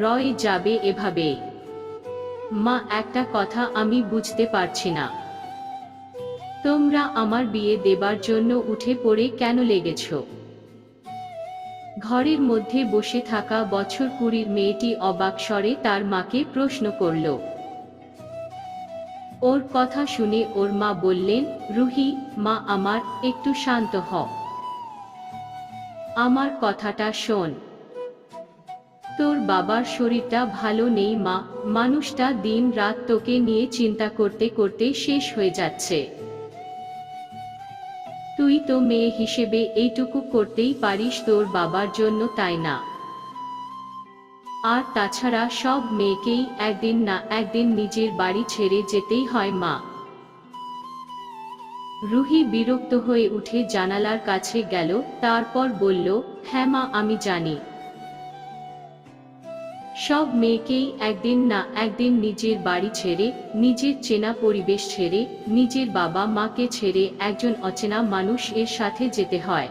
রয় যাবে এভাবে? মা, একটা কথা আমি বুঝতে পারছি না, তোমরা আমার বিয়ে দেবার জন্য উঠে পড়ে কেন লেগেছ? ঘরের মধ্যে বসে থাকা বছর 20 মেয়েটি অবাক স্বরে তার মাকে প্রশ্ন করল। ওর কথা শুনে ওর মা বললেন, রুহি, মা আমার, একটু শান্ত হ। আমার কথাটা শোন। তোর বাবার শরীরটা ভালো নেই মা, মানুষটা দিন রাত তোকে নিয়ে চিন্তা করতে করতে শেষ হয়ে যাচ্ছে। তুই তো মেয়ে হিসেবে এইটুকু করতেই পারিস তোর বাবার জন্য, তাই না? আর তাছাড়া সব মেয়েকেই একদিন না একদিন নিজের বাড়ি ছেড়ে যেতেই হয় মা। রুহি বিরক্ত হয়ে উঠে জানালার কাছে গেল, তারপর বলল, হ্যাঁ মা, আমি জানি সব মেয়েকেই একদিন না একদিন নিজের বাড়ি ছেড়ে, নিজের চেনা পরিবেশ ছেড়ে, নিজের বাবা মাকে ছেড়ে একজন অচেনা মানুষ এর সাথে যেতে হয়।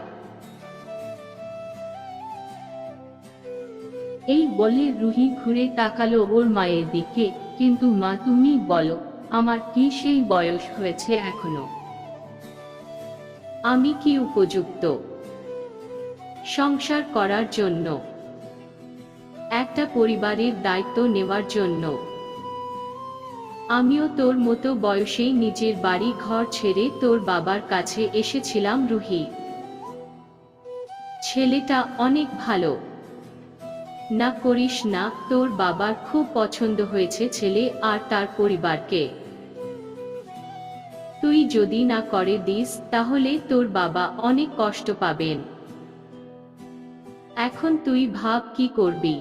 এই বলে রুহি ঘুরে তাকালো ওর মায়ের দিকে। কিন্তু মা, তুমি বলো, আমার কি সেই বয়স হয়েছে এখনো? আমি কি উপযুক্ত সংসার করার জন্য, একটা পরিবারের দায়িত্ব নেওয়ার জন্য? আমিও তোর মতো বয়সেই নিজের বাড়ি ঘর ছেড়ে তোর বাবার কাছে এসেছিলাম রুহি। ছেলেটা অনেক ভালো। না করিস না, তোর বাবার খুব পছন্দ হয়েছে ছেলে আর তার পরিবারকে। তুই যদি না করে দিস তাহলে তোর বাবা অনেক কষ্ট পাবেন। এখন তুই ভাব কি করবি।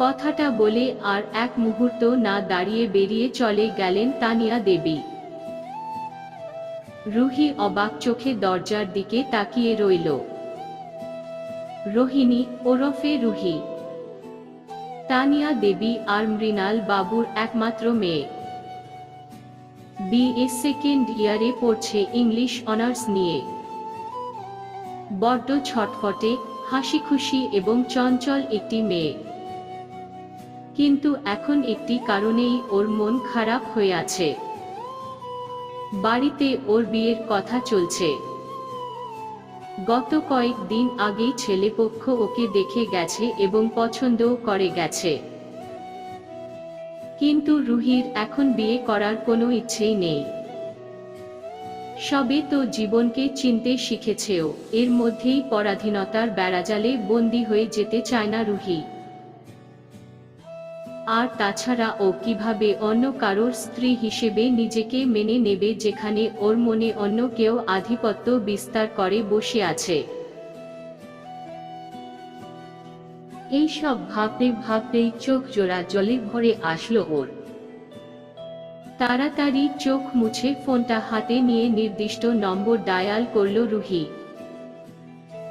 কথাটা বলে আর এক মুহূর্ত না দাঁড়িয়ে বেরিয়ে চলে গেলেন তানিয়া দেবী। রুহি অবাক চোখে দরজার দিকে তাকিয়ে রইল। রোহিণী ওরফে রুহি, তানিয়া দেবী আর মৃণাল বাবুর একমাত্র মেয়ে। বিএ সেকেন্ড ইয়ারে পড়ছে ইংলিশ অনার্স নিয়ে। বড্ড ছটফটে, হাসিখুশি এবং চঞ্চল একটি মেয়ে। কিন্তু এখন একটি কারণেই ওর মন খারাপ হয়ে আছে। বাড়িতে ওর বিয়ের কথা চলছে। গত কয়েকদিন আগেই ছেলেপক্ষ ওকে দেখে গেছে এবং পছন্দও করে গেছে। কিন্তু রুহির এখন বিয়ে করার কোনো ইচ্ছেই নেই। সবে তো জীবনকে চিনতে শিখেছে ও, এর মধ্যেই পরাধীনতার বেড়াজালে বন্দী হয়ে যেতে চায় না রুহি। আর তাছাড়া ও কিভাবে অন্য কারোর স্ত্রী হিসেবে নিজেকে মেনে নেবে যেখানে ওর মনে অন্য কেউ আধিপত্য বিস্তার করে বসে আছে। এই সব ভাবতে ভাবতেই চোখ জোড়া জলে ভরে আসলো ওর। তাড়াতাড়ি চোখ মুছে ফোনটা হাতে নিয়ে নির্দিষ্ট নম্বর ডায়াল করল রুহি।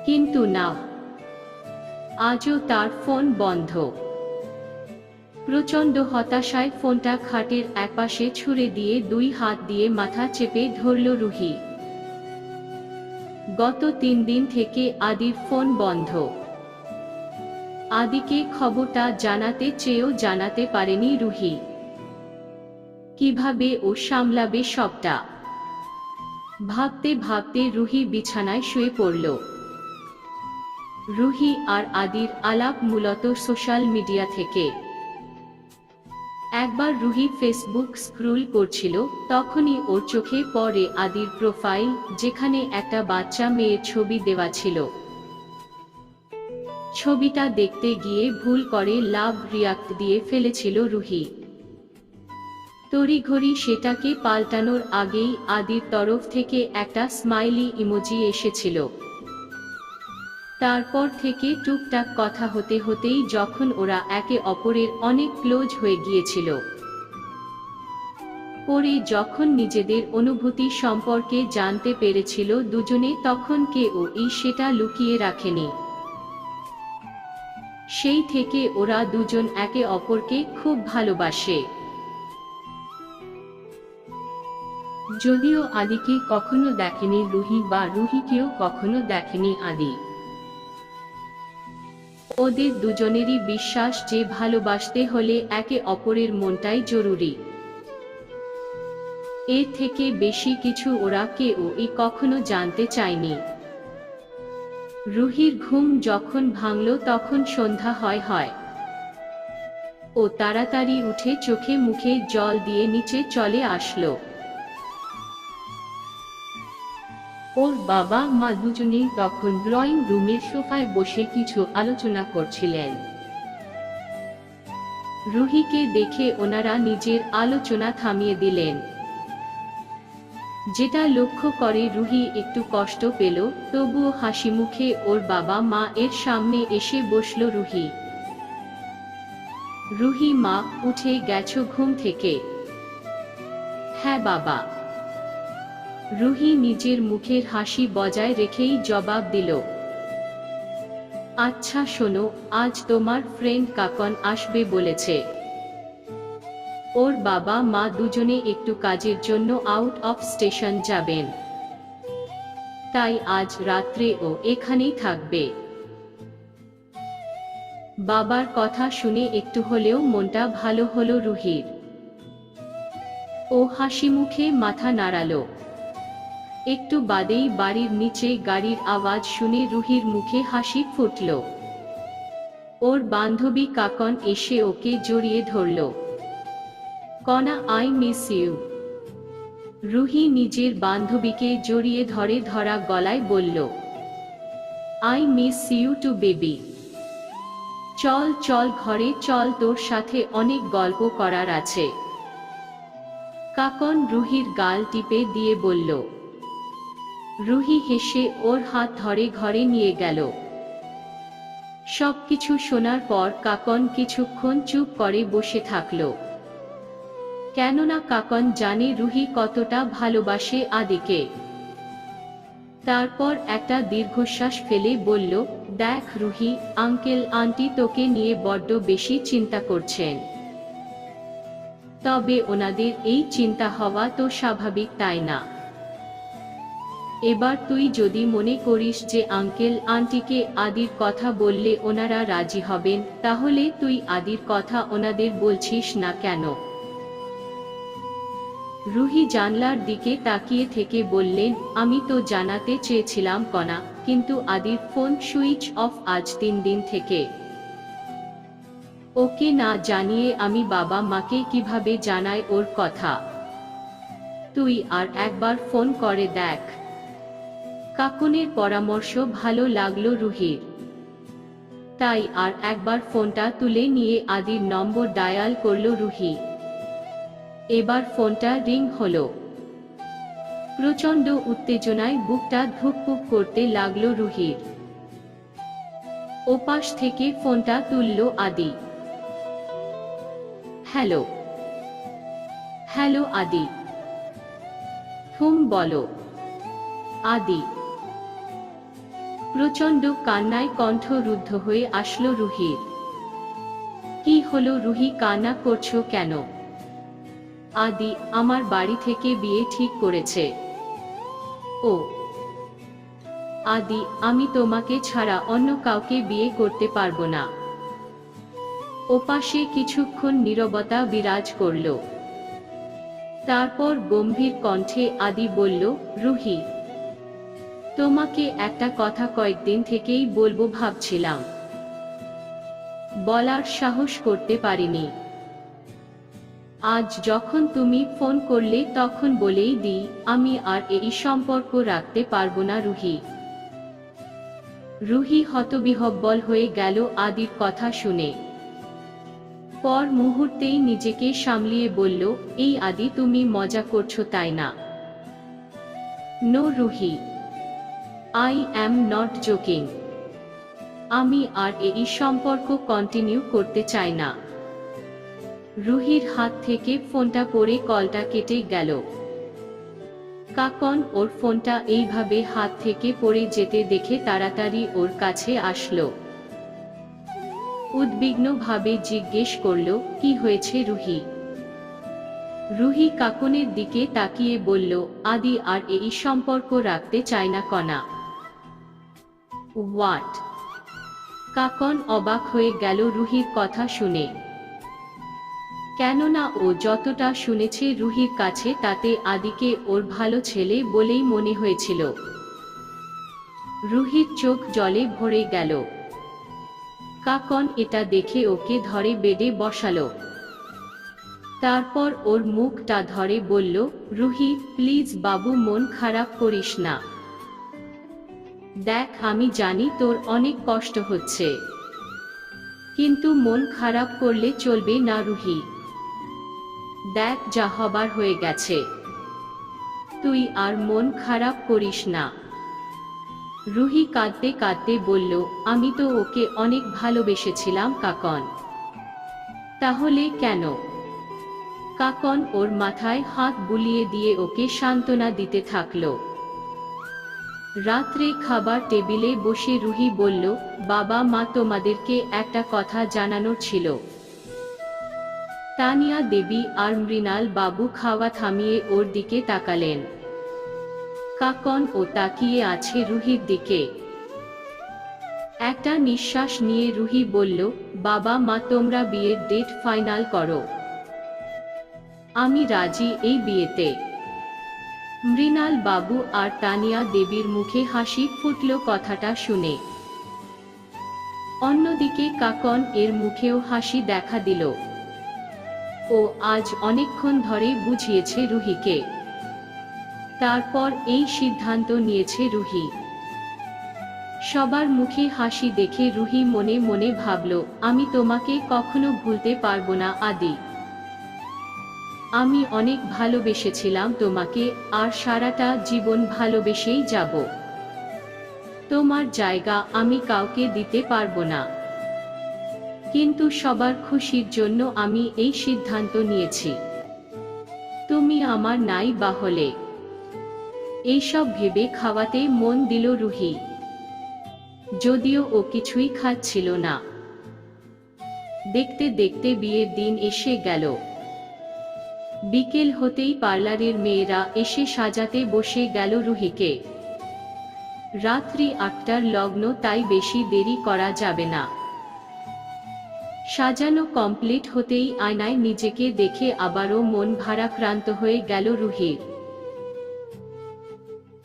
কিন্তু না, আজও তার ফোন বন্ধ। প্রচণ্ড হতাশায় ফোনটা খাটের একপাশে ছুঁড়ে দিয়ে 2 হাত দিয়ে মাথা চেপে ধরল রুহি। গত 3 দিন থেকে আদির ফোন বন্ধ। আদিকে খবরটা জানাতে চেয়েও জানাতে পারেনি রুহি। কিভাবে ও সামলাবে সবটা? ভাবতে ভাবতে রুহি বিছানায় শুয়ে পড়ল। রুহি আর আদির আলাপ মূলত সোশ্যাল মিডিয়া থেকে। একবার রুহি ফেসবুক স্ক্রল করছিল, তখনই ওর চোখে পড়ে আদির প্রোফাইল, যেখানে একটা বাচ্চা মেয়ের ছবি দেওয়া ছিল। ছবিটা দেখতে গিয়ে ভুল করে লাভ রিয়াক্ট দিয়ে ফেলেছিল রুহি। তড়িঘড়ি সেটাকে পাল্টানোর আগেই আদির তরফ থেকে একটা স্মাইলি ইমোজি এসেছিল। তারপর থেকে টুকটাক কথা হতে হতেই যখন ওরা একে অপরের অনেক ক্লোজ হয়ে গিয়েছিল, পরে যখন নিজেদের অনুভূতি সম্পর্কে জানতে পেরেছিল দুজনে, তখন কেউই সেটা লুকিয়ে রাখেনি। সেই থেকে ওরা দুজন একে অপরকে খুব ভালোবাসে। যদিও আদিকে কখনো দেখেনি রুহি বা রুহিকেও কখনো দেখেনি আদি। ওদের দুজনেরই বিশ্বাস যে ভালোবাসতে হলে একে অপরের মনটাই জরুরি। এর থেকে বেশি কিছু ওরা কেউই কখনো জানতে চায়নি। রুহির ঘুম যখন ভাঙল তখন সন্ধ্যা হয়। ও তাড়াতাড়ি উঠে চোখে মুখে জল দিয়ে নিচে চলে আসলো। ওর বাবা মা দুজনেই তখন ড্রয়িং রুমের সোফায় বসে কিছু আলোচনা করছিলেন। রুহিকে দেখে ওনারা নিজের আলোচনা থামিয়ে দিলেন। যেটা লক্ষ্য করে রুহি একটু কষ্ট পেল, তবুও হাসি মুখে ওর বাবা মা এর সামনে এসে বসল। রুহি মা, উঠে গেছো ঘুম থেকে? হ্যাঁ বাবা। রুহি নিজের মুখের হাসি বজায় রেখেই জবাব দিল। আচ্ছা শোনো, আজ তোমার ফ্রেন্ড কাকন আসবে বলেছে। ওর বাবা মা দুজনে একটু কাজের জন্য আউট অফ স্টেশন যাবেন, তাই আজ রাত্রে ও এখানেই থাকবে। বাবার কথা শুনে একটু হলেও মনটা ভালো হলো রুহির। ও হাসি মুখে মাথা নাড়ালো। একটু বাদেই বাড়ির নিচে গাড়ির আওয়াজ শুনে রুহির মুখে হাসি ফুটল। ওর বান্ধবী কাকন এসে ওকে জড়িয়ে ধরল। কনা, আই মিস ইউ। রুহি নিজের বান্ধবীকে জড়িয়ে ধরে ধরা গলায় বলল, I miss you too baby. চল চল ঘরে চল, তোর সাথে অনেক গল্প করার আছে। কাকন রুহির গাল টিপে দিয়ে বলল। রুহি হেসে ওর হাত ধরে ঘরে নিয়ে গেল। সবকিছু শোনার পর কাকন কিছুক্ষণ চুপ করে বসে থাকল। কেননা কাকন জানে রুহি কতটা ভালোবাসে আদিকে। তারপর একটা দীর্ঘশ্বাস ফেলে বলল, দেখ রুহি, আঙ্কেল আন্টি তোকে নিয়ে বড্ড বেশি চিন্তা করছেন। তবে ওনাদের এই চিন্তা হওয়া তো স্বাভাবিক, তাই না? এবার তুই যদি মনে করিস যে আঙ্কেল আন্টিকে আদির কথা বললে ওনারা রাজি হবেন, তাহলে তুই আদির কথা ওনাদের বলছিস না কেন? রুহি জানলার দিকে তাকিয়ে থেকে বললেন, আমি তো জানাতে চেয়েছিলাম কনা, কিন্তু আদির ফোন সুইচ অফ আজ 3 দিন থেকে। ওকে না জানিয়ে আমি বাবা মাকে কিভাবে জানাই ওর কথা? তুই আর একবার ফোন করে দেখ। কাকনের পরামর্শ ভালো লাগলো রুহির, তাই আর একবার ফোনটা তুলে নিয়ে আদির নম্বর ডায়াল করলো রুহি। এবার ফোনটা রিং হলো। প্রচন্ড উত্তেজনায় বুকটা ধুকপুক করতে লাগলো রুহির। ওপাশ থেকে ফোনটা তুললো আদি। হ্যালো। হ্যালো আদি। বলো। আদি। প্রচন্ড কান্নায় কণ্ঠ রুদ্ধ হয়ে আসলো রুহির। কি হলো রুহি, কান্না করছো কেন? আদি আমার বাড়ি থেকে বিয়ে ঠিক করেছে। ও আদি, আমি তোমাকে ছাড়া অন্য কাউকে বিয়ে করতে পারবো না। ওপাশে কিছুক্ষণ নীরবতা বিরাজ করল। তারপর গম্ভীর কণ্ঠে আদি বলল, রুহি, তোমাকে একটা কথা কয়েকদিন থেকেই বলবো ভাবছিলাম, বলার সাহস করতে পারিনি। আজ যখন তুমি ফোন করলে তখন বলেই দিই, আমি আর এই সম্পর্ক রাখতে পারবো না রুহি। রুহি হতবিহ্বল হয়ে গেল আদির কথা শুনে। পর মুহূর্তেই নিজেকে সামলিয়ে বলল, এই আদি, তুমি মজা করছো তাই না? No Ruhi, I am not joking. আমি আর এই সম্পর্ক কন্টিনিউ করতে চাই না। রুহির হাত থেকে ফোনটা পড়ে কলটা কেটে গেল। কাকন ওর ফোনটা এইভাবে হাত থেকে পড়ে যেতে দেখে তাড়াতাড়ি ওর কাছে আসলো। উদ্বিগ্নভাবে জিজ্ঞেস করলো, কি হয়েছে রুহি? রুহি কাকনের দিকে তাকিয়ে বলল, আদি আর এই সম্পর্ক রাখতে চায় না কনা। হোয়াট? কাকন অবাক হয়ে গেল রুহির কথা শুনে। কেননা ও যতটা শুনেছে রুহির কাছে তাতে আদিকে ওর ভালো ছেলে বলেই মনে হয়েছিল। রুহির চোখ জলে ভরে গেল। কাকন এটা দেখে ওকে ধরে বেডে বসালো। তারপর ওর মুখটা ধরে বলল, রুহি প্লিজ বাবু, মন খারাপ করিস না। দেখ আমি জানি তোর অনেক কষ্ট হচ্ছে, কিন্তু মন খারাপ করলে চলবে না রুহি। দেখ যা হবার হয়ে গেছে, তুই আর মন খারাপ করিস না। রুহি কাঁদতে কাঁদতে বলল, আমি তো ওকে অনেক ভালোবেসেছিলাম কাকন। তাহলে কেন? কাকন ওর মাথায় হাত বুলিয়ে দিয়ে ওকে সান্ত্বনা দিতে থাকলো। রাত্রে খাবার টেবিলে বসে রুহি বলল, বাবা মা তোমাদেরকে একটা কথা জানানোর ছিল। তানিয়া দেবী আর মৃণাল বাবু খাওয়া থামিয়ে ওর দিকে তাকালেন। কাকন ও তাকিয়ে আছে রুহির দিকে। একটা নিঃশ্বাস নিয়ে রুহি বলল, বাবা মা তোমরা বিয়ের ডেট ফাইনাল করো। আমি রাজি এই বিয়েতে। মৃণাল বাবু আর তানিয়া দেবীর মুখে হাসি ফুটল কথাটা শুনে। অন্যদিকে কাকন এর মুখেও হাসি দেখা দিল। ও আজ অনেকক্ষণ ধরে বুঝিয়েছে রুহিকে। তারপর এই সিদ্ধান্ত নিয়েছে রুহি। সবার মুখে হাসি দেখে রুহি মনে মনে ভাবল, আমি তোমাকে কখনো ভুলতে পারবো না আদি। আমি অনেক ভালোবেসেছিলাম তোমাকে, আর সারাটা জীবন ভালোবেসেই যাব। তোমার জায়গা আমি কাউকে দিতে পারবো না, কিন্তু সবার খুশির জন্য আমি এই সিদ্ধান্ত নিয়েছি। তুমি আমার নাই বা হলে। এইসব ভেবে খাওয়াতে মন দিল রুহি, যদিও ও কিছুই খাচ্ছিল না। দেখতে দেখতে বিয়ের দিন এসে গেল। বিকেল হতেই পার্লারের মেয়েরা এসে সাজাতে বসে গেল রুহিকে। রাত্রি ৮টার লগ্ন, তাই বেশি দেরি করা যাবে না। সাজানো কমপ্লিট হতেই আয়নায় নিজেকে দেখে আবারও মন ভারাক্রান্ত হয়ে গেল রুহির।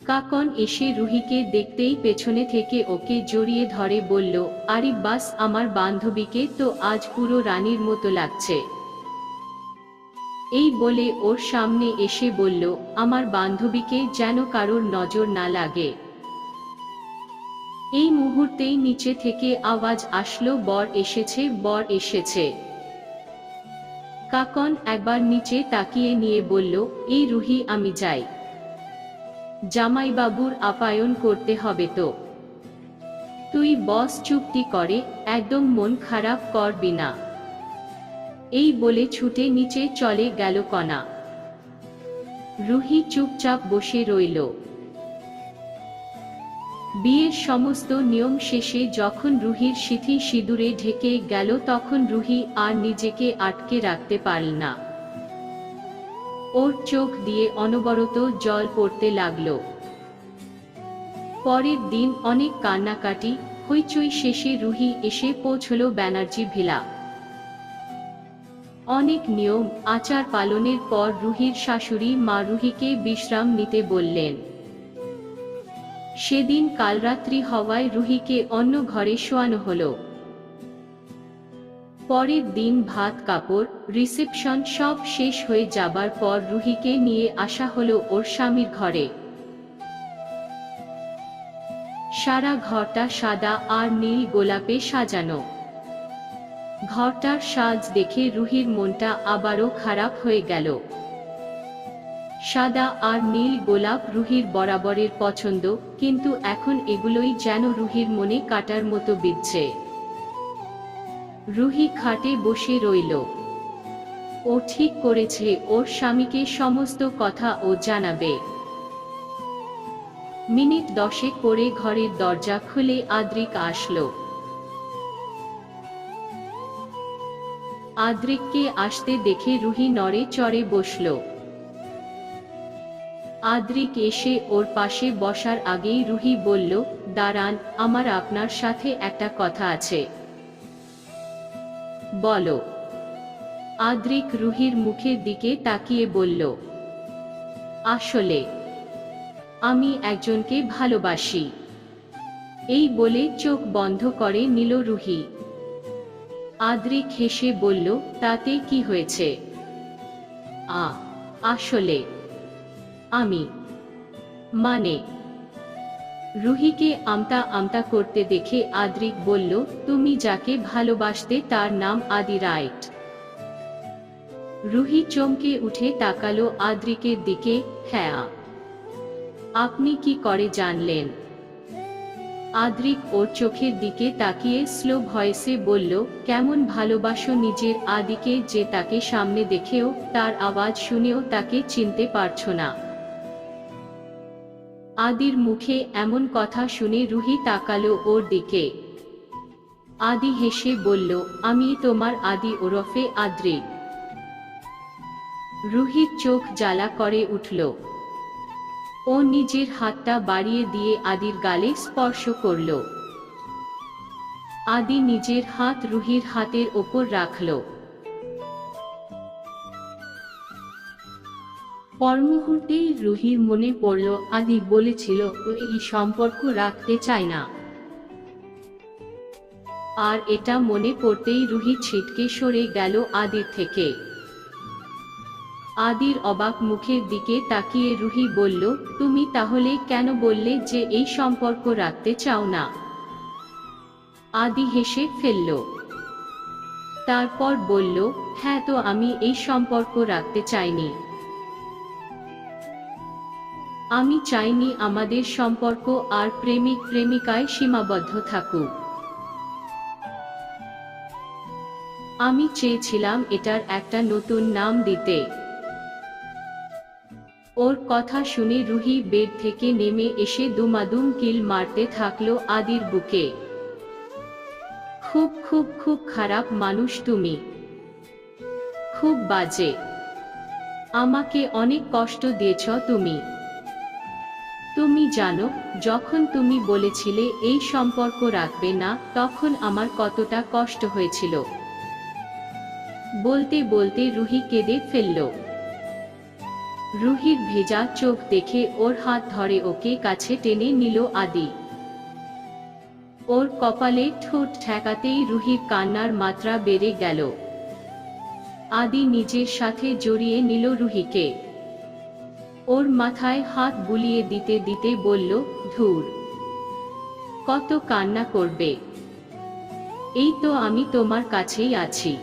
কাকন এসে রুহিকে দেখতেই পেছনে থেকে ওকে জড়িয়ে ধরে বলল, আরে বাস, আমার বান্ধবীকে তো আজ পুরো রানীর মতো লাগছে। এই বলে ওর সামনে এসে বলল, আমার বান্ধবীকে যেন কারোর নজর না লাগে। এই মুহূর্তেই নিচে থেকে আওয়াজ আসলো, বর এসেছে, বর এসেছে। কাকন একবার নিচে তাকিয়ে নিয়ে বলল, এই রুহি আমি যাই, জামাইবাবুর আপ্যায়ন করতে হবে তো। তুই বস চুপটি করে, একদম মন খারাপ করবি না। এই বলে ছুটে নিচে চলে গেল কণা। রুহি চুপচাপ বসে রইল। বিয়ের সমস্ত নিয়ম শেষে যখন রুহির সিঁথি সিঁদুরে ঢেকে গেল, তখন রুহি আর নিজেকে আটকে রাখতে পারল না। ওর চোখ দিয়ে অনবরত জল পড়তে লাগল। পরের দিন অনেক কান্নাকাটি হইচই শেষে রুহি এসে পৌঁছল ব্যানার্জি ভিলা। অনেক নিয়ম আচার পালনের পর রুহির শাশুড়ি মা রুহিকে বিশ্রাম নিতে বললেন। সেদিন কালরাত্রি হওয়ায় রুহিকে অন্য ঘরে শোয়ানো হলো। পরের দিন ভাত কাপড় রিসেপশন সব শেষ হয়ে যাবার পর রুহিকে নিয়ে আসা হলো ওর স্বামীর ঘরে। সারা ঘরটা সাদা আর নীল গোলাপে সাজানো। ঘরটার সাজ দেখে রুহির মনটা আবারও খারাপ হয়ে গেল। সাদা আর নীল গোলাপ রুহির বরাবরের পছন্দ, কিন্তু এখন এগুলোই যেন রুহির মনে কাটার মতো বিঁধছে। রুহি খাটে বসে রইল। ও ঠিক করেছে ওর স্বামীকে সমস্ত কথা ও জানাবে। মিনিট 10 পরে ঘরের দরজা খুলে আদ্রিক আসলো। আদ্রিককে আসতে দেখে রুহি নড়ে চড়ে বসল। আদ্রিক এসে ওর পাশে বসার আগেই রুহি বলল, দাঁড়ান, আমার আপনার সাথে একটা কথা আছে। বলো। আদ্রিক রুহির মুখের দিকে তাকিয়ে বলল, আসলে আমি একজনকে ভালোবাসি। এই বলে চোখ বন্ধ করে নিল রুহি। আদ্রিক হেসে বলল, তাতে কি হয়েছে? আসলে আমি মানে। রুহিকে আমতা আমতা করতে দেখে আদ্রিক বলল, তুমি যাকে ভালোবাসতে তার নাম আদি, রাইট? রুহি চমকে উঠে তাকালো আদ্রিকের দিকে। হ্যাঁ। আপনি কি করে জানলেন? আদ্রিক ওর চোখের দিকে তাকিয়ে স্লো ভয়েসে বলল, কেমন ভালোবাসো নিজের আদিকে যে তাকে সামনে দেখেও, তার আওয়াজ শুনেও তাকে চিনতে পারছো না। আদির মুখে এমন কথা শুনে রুহি তাকালো ওর দিকে। আদি হেসে বলল, আমি তোমার আদি ওরফে আদ্রিক। রুহির চোখ জ্বালা করে উঠল। ও নিজের হাতটা বাড়িয়ে দিয়ে আদির গালে স্পর্শ করল। আদি নিজের হাত রুহির হাতের ওপর রাখল। পর মুহূর্তেই রুহির মনে পড়ল আদি বলেছিল ও এই সম্পর্ক রাখতে চায় না। আর এটা মনে পড়তেই রুহি ছিটকে সরে গেল আদির থেকে। আদির অবাক মুখের দিকে তাকিয়ে রুহি বলল, তুমি তাহলে কেন বললে যে এই সম্পর্ক রাখতে চাও না? আদি হেসে ফেলল। তারপর বলল, হ্যাঁ, তো আমি এই সম্পর্ক রাখতে চাইনি। আমি চাইনি আমাদের সম্পর্ক আর প্রেমিক প্রেমিকায় সীমাবদ্ধ থাকুক। আমি চেয়েছিলাম এটার একটা নতুন নাম দিতে। ওর কথা শুনে রুহি বেড থেকে নেমে এসে দুমাদুম কিল মারতে থাকলো আদির বুকে। খুব খুব খুব খারাপ মানুষ তুমি। খুব বাজে। আমাকে অনেক কষ্ট দিয়েছ তুমি। তুমি জানো, যখন তুমি বলেছিলে এই সম্পর্ক রাখবে না, তখন আমার কতটা কষ্ট হয়েছিল। বলতে বলতে রুহি কেঁদে ফেলল। রুহির ভেজা চোখ দেখে ওর হাত ধরে ওকে কাছে টেনে নিল আদি। ওর কপালে ঠোঁট ঠেকাতেই রুহির কান্নার মাত্রা বেড়ে গেল। আদি নিজের সাথে জড়িয়ে নিল রুহিকে। ওর মাথায় হাত বুলিয়ে দিতে দিতে বলল, ধুর, কত কান্না করবে। এই তো আমি তোমার কাছেই আছি।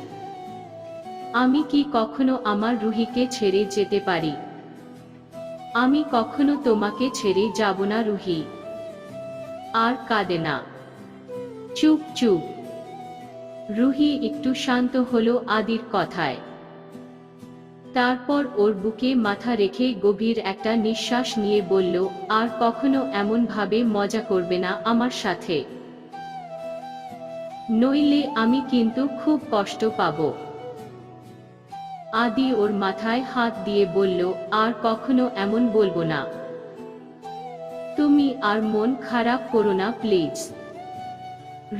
আমি কি কখনো আমার রুহিকে ছেড়ে যেতে পারি? আমি কখনো তোমাকে ছেড়ে যাব না রুহি। আর কাঁদে না। চুপ চুপ। রুহি একটু শান্ত হলো আদির কথায়। তারপর ওর বুকে মাথা রেখে গভীর একটা নিঃশ্বাস নিয়ে বলল, আর কখনো এমন ভাবে মজা করবে না আমার সাথে, নইলে আমি কিন্তু খুব কষ্ট পাব। আদি ওর মাথায় হাত দিয়ে বলল, আর কখনো এমন বলবো না। তুমি আর মন খারাপ করো না প্লিজ।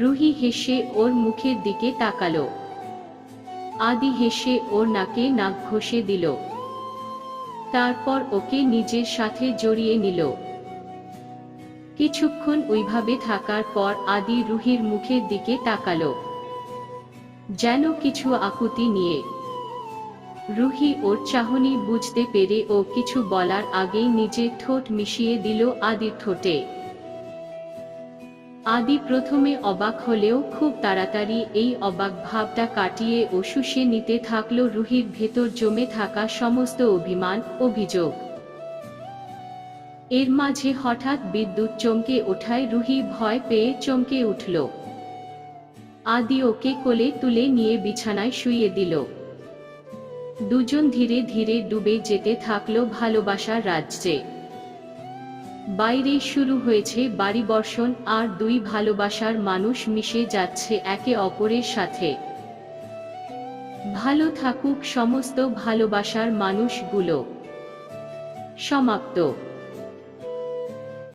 রুহি হেসে ওর মুখের দিকে তাকালো। আদি হেসে ওর নাকে নাক ঘষে দিল। তারপর ওকে নিজের সাথে জড়িয়ে নিল। কিছুক্ষণ ওইভাবে থাকার পর আদি রুহির মুখের দিকে তাকালো, যেন কিছু আকুতি নিয়ে। রুহি ওর চাহনি বুঝতে পেরে ও কিছু বলার আগেই নিজের ঠোঁট মিশিয়ে দিল আদির ঠোঁটে। আদি প্রথমে অবাক হলেও খুব তাড়াতাড়ি এই অবাক ভাবটা কাটিয়ে ও শুষে নিতে থাকলো রুহির ভেতর জমে থাকা সমস্ত অভিমান, অভিযোগ। এর মাঝে হঠাৎ বিদ্যুৎ চমকে ওঠায় রুহি ভয় পেয়ে চমকে উঠল। আদি ওকে কোলে তুলে নিয়ে বিছানায় শুইয়ে দিল। দুজন ধীরে ধীরে ডুবে যেতে থাকলো ভালোবাসার রাজ্যে। বাইরে শুরু হয়েছে বাড়িবর্ষণ, আর দুই ভালোবাসার মানুষ মিশে যাচ্ছে একে অপরের সাথে। ভালো থাকুক সমস্ত ভালোবাসার মানুষগুলো। সমাপ্ত।